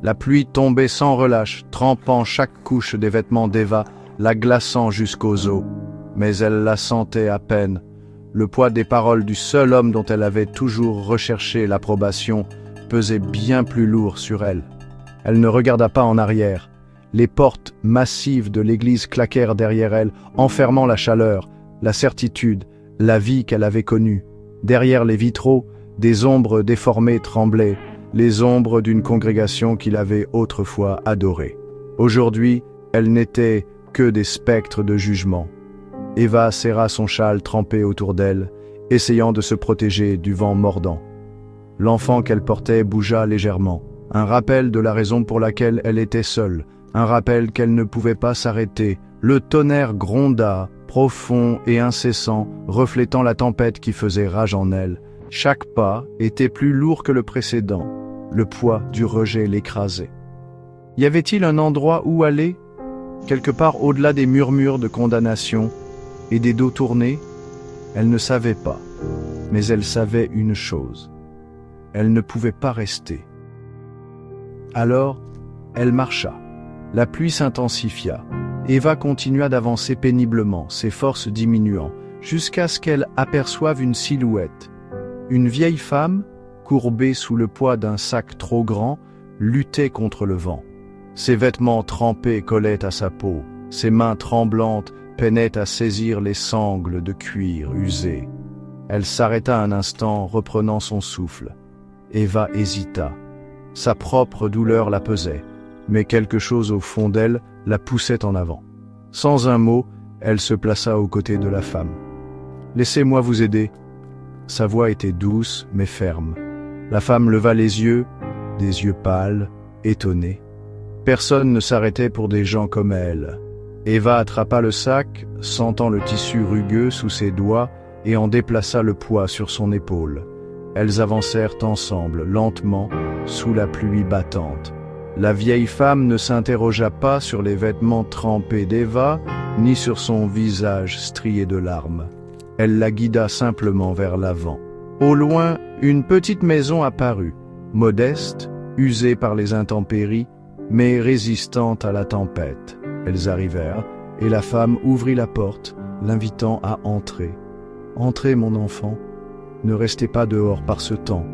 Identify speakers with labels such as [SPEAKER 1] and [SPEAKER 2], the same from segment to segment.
[SPEAKER 1] La pluie tombait sans relâche, trempant chaque couche des vêtements d'Eva, la glaçant jusqu'aux os. Mais elle la sentait à peine. Le poids des paroles du seul homme dont elle avait toujours recherché l'approbation pesait bien plus lourd sur elle. Elle ne regarda pas en arrière. Les portes massives de l'église claquèrent derrière elle, enfermant la chaleur, la certitude, la vie qu'elle avait connue. Derrière les vitraux, des ombres déformées tremblaient, les ombres d'une congrégation qu'il avait autrefois adorée. Aujourd'hui, elles n'étaient que des spectres de jugement. Eva serra son châle trempé autour d'elle, essayant de se protéger du vent mordant. L'enfant qu'elle portait bougea légèrement, un rappel de la raison pour laquelle elle était seule, un rappel qu'elle ne pouvait pas s'arrêter. Le tonnerre gronda, profond et incessant, reflétant la tempête qui faisait rage en elle. Chaque pas était plus lourd que le précédent. Le poids du rejet l'écrasait. Y avait-il un endroit où aller? Quelque part au-delà des murmures de condamnation et des dos tournés? Elle ne savait pas, mais elle savait une chose. Elle ne pouvait pas rester. Alors, elle marcha. La pluie s'intensifia. Eva continua d'avancer péniblement, ses forces diminuant, jusqu'à ce qu'elle aperçoive une silhouette. Une vieille femme, courbée sous le poids d'un sac trop grand, luttait contre le vent. Ses vêtements trempés collaient à sa peau, ses mains tremblantes peinaient à saisir les sangles de cuir usées. Elle s'arrêta un instant, reprenant son souffle. Eva hésita. Sa propre douleur la pesait, mais quelque chose au fond d'elle la poussait en avant. Sans un mot, elle se plaça aux côtés de la femme. « Laissez-moi vous aider. » Sa voix était douce mais ferme. La femme leva les yeux, des yeux pâles, étonnés. Personne ne s'arrêtait pour des gens comme elle. Eva attrapa le sac, sentant le tissu rugueux sous ses doigts, et en déplaça le poids sur son épaule. Elles avancèrent ensemble, lentement, sous la pluie battante. La vieille femme ne s'interrogea pas sur les vêtements trempés d'Eva, ni sur son visage strié de larmes. Elle la guida simplement vers l'avant. Au loin, une petite maison apparut, modeste, usée par les intempéries, mais résistante à la tempête. Elles arrivèrent, et la femme ouvrit la porte, l'invitant à entrer. « Entrez, mon enfant, ne restez pas dehors par ce temps. »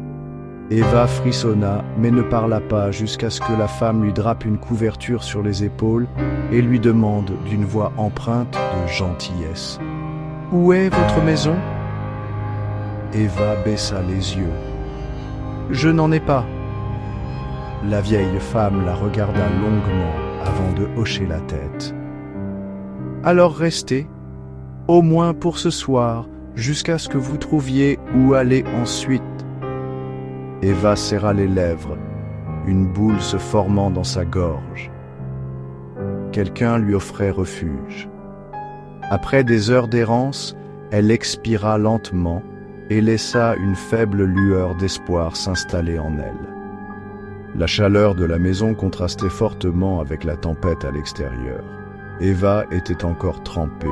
[SPEAKER 1] Eva frissonna, mais ne parla pas jusqu'à ce que la femme lui drape une couverture sur les épaules et lui demande d'une voix empreinte de gentillesse. « Où est votre maison ?» Eva baissa les yeux. « Je n'en ai pas. » La vieille femme la regarda longuement avant de hocher la tête. « Alors restez, au moins pour ce soir, jusqu'à ce que vous trouviez où aller ensuite. » Eva serra les lèvres, une boule se formant dans sa gorge. Quelqu'un lui offrait refuge. Après des heures d'errance, elle expira lentement et laissa une faible lueur d'espoir s'installer en elle. La chaleur de la maison contrastait fortement avec la tempête à l'extérieur. Eva était encore trempée,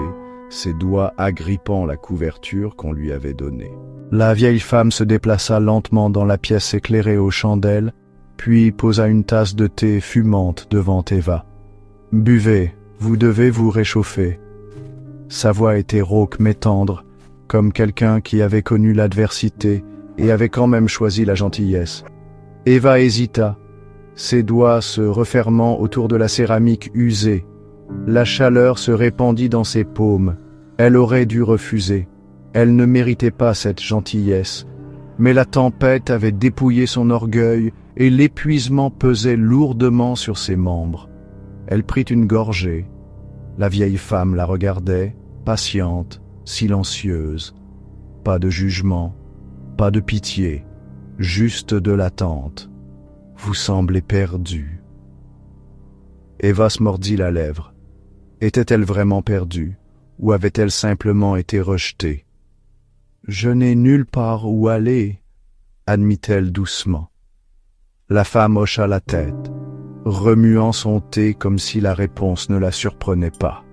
[SPEAKER 1] ses doigts agrippant la couverture qu'on lui avait donnée. La vieille femme se déplaça lentement dans la pièce éclairée aux chandelles, puis posa une tasse de thé fumante devant Eva. « Buvez, vous devez vous réchauffer. » Sa voix était rauque mais tendre, comme quelqu'un qui avait connu l'adversité et avait quand même choisi la gentillesse. Eva hésita, ses doigts se refermant autour de la céramique usée. La chaleur se répandit dans ses paumes. Elle aurait dû refuser. Elle ne méritait pas cette gentillesse. Mais la tempête avait dépouillé son orgueil et l'épuisement pesait lourdement sur ses membres. Elle prit une gorgée. La vieille femme la regardait, patiente, silencieuse. Pas de jugement, pas de pitié, juste de l'attente. « Vous semblez perdue. » Eva se mordit la lèvre. Était-elle vraiment perdue, ou avait-elle simplement été rejetée? « Je n'ai nulle part où aller, » admit-elle doucement. La femme hocha la tête, remuant son thé comme si la réponse ne la surprenait pas.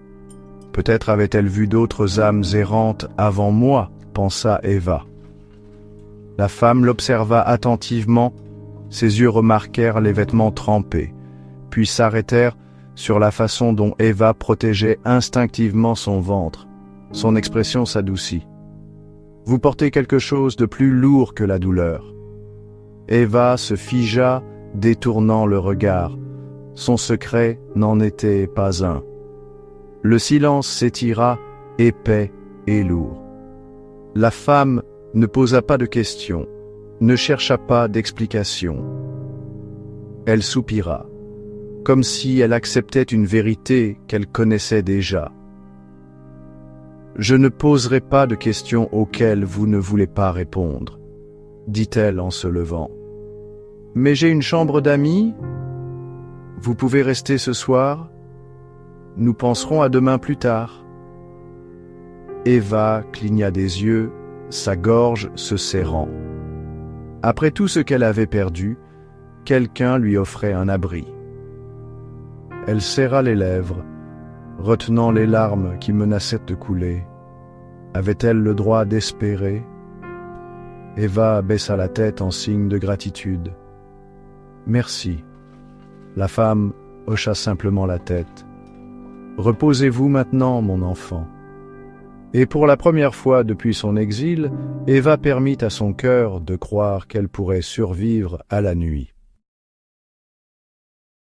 [SPEAKER 1] Peut-être avait-elle vu d'autres âmes errantes avant moi, pensa Eva. La femme l'observa attentivement, Ses yeux remarquèrent les vêtements trempés, puis s'arrêtèrent sur la façon dont Eva protégeait instinctivement son ventre. Son expression s'adoucit. « Vous portez quelque chose de plus lourd que la douleur. » Eva se figea, détournant le regard. Son secret n'en était pas un. Le silence s'étira, épais et lourd. La femme ne posa pas de questions, ne chercha pas d'explications. Elle soupira, comme si elle acceptait une vérité qu'elle connaissait déjà. « Je ne poserai pas de questions auxquelles vous ne voulez pas répondre, » dit-elle en se levant. « Mais j'ai une chambre d'amis. Vous pouvez rester ce soir. Nous penserons à demain plus tard. » Eva cligna des yeux, sa gorge se serrant. Après tout ce qu'elle avait perdu, quelqu'un lui offrait un abri. Elle serra les lèvres, retenant les larmes qui menaçaient de couler. Avait-elle le droit d'espérer? Eva baissa la tête en signe de gratitude. « Merci. » La femme hocha simplement la tête. « Reposez-vous maintenant, mon enfant. » Et pour la première fois depuis son exil, Eva permit à son cœur de croire qu'elle pourrait survivre à la nuit.